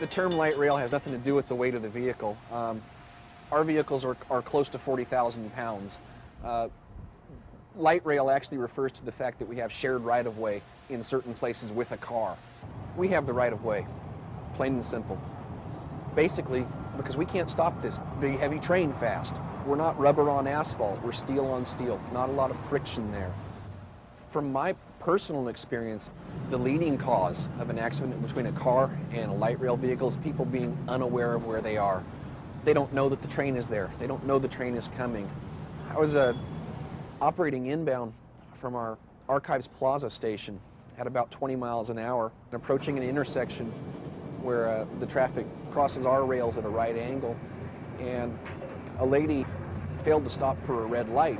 The term light rail has nothing to do with the weight of the vehicle. Our vehicles are close to 40,000 pounds. Light rail actually refers to the fact that we have shared right-of-way in certain places with a car. We have the right-of-way, plain and simple. Basically, because we can't stop this big, heavy train fast. We're not rubber on asphalt, we're steel on steel. Not a lot of friction there. From my personal experience, the leading cause of an accident between a car and a light rail vehicle is people being unaware of where they are. They don't know that the train is there. They don't know the train is coming. I was operating inbound from our Archives Plaza station at about 20 miles an hour, and approaching an intersection where the traffic crosses our rails at a right angle, and a lady failed to stop for a red light.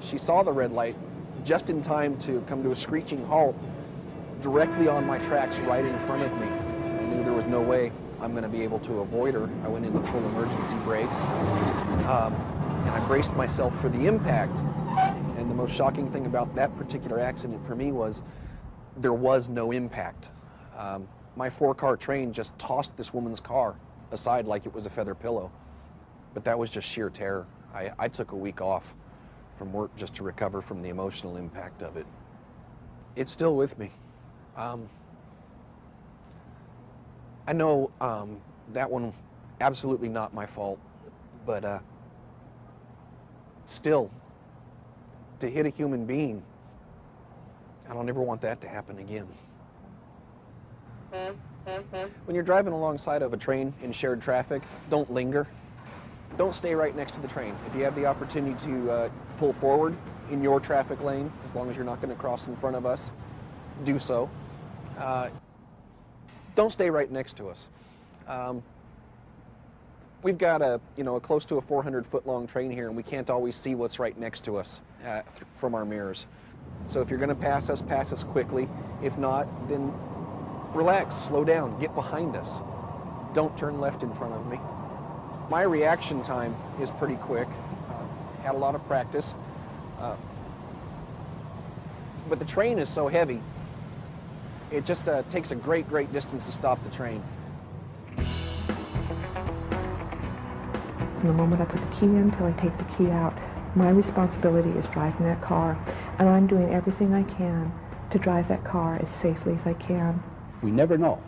She saw the red light just in time to come to a screeching halt directly on my tracks right in front of me. I knew there was no way I'm going to be able to avoid her. I went into full emergency brakes, and I braced myself for the impact. And the most shocking thing about that particular accident for me was there was no impact. My 4-car train just tossed this woman's car aside like it was a feather pillow. But that was just sheer terror. I took a week off from work just to recover from the emotional impact of it. It's still with me. I know that one, absolutely not my fault, but still, to hit a human being, I don't ever want that to happen again. When you're driving alongside of a train in shared traffic, don't linger. Don't stay right next to the train. If you have the opportunity to pull forward in your traffic lane, as long as you're not going to cross in front of us, do so. Don't stay right next to us. We've got a close to a 400-foot-long train here, and we can't always see what's right next to us from our mirrors. So if you're going to pass us quickly. If not, then relax, slow down, get behind us. Don't turn left in front of me. My reaction time is pretty quick. Had a lot of practice. But the train is so heavy, it just takes a great distance to stop the train. From the moment I put the key in till I take the key out, my responsibility is driving that car, and I'm doing everything I can to drive that car as safely as I can. We never know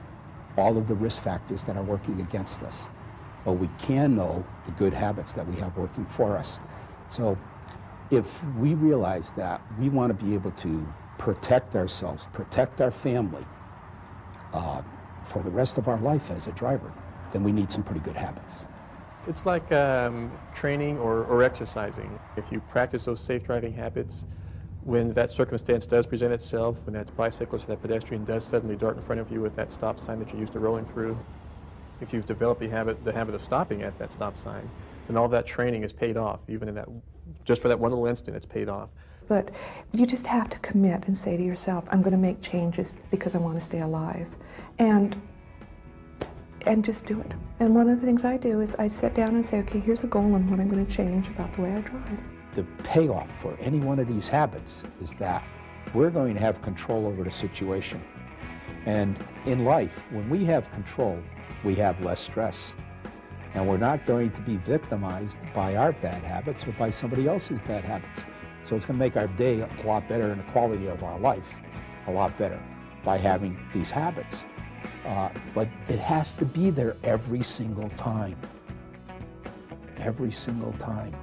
all of the risk factors that are working against us, but we can know the good habits that we have working for us. So if we realize that we want to be able to protect ourselves, protect our family for the rest of our life as a driver, then we need some pretty good habits. It's like training or exercising. If you practice those safe driving habits, when that circumstance does present itself, when that bicyclist or that pedestrian does suddenly dart in front of you with that stop sign that you're used to rolling through, if you've developed the habit of stopping at that stop sign, then all that training is paid off. Even in that, just for that one little instant, it's paid off. But you just have to commit and say to yourself, I'm going to make changes because I want to stay alive. And just do it. And one of the things I do is I sit down and say, okay, here's a goal and what I'm going to change about the way I drive. The payoff for any one of these habits is that we're going to have control over the situation. And in life, when we have control, we have less stress. And we're not going to be victimized by our bad habits or by somebody else's bad habits. So it's going to make our day a lot better and the quality of our life a lot better by having these habits. But it has to be there every single time. Every single time.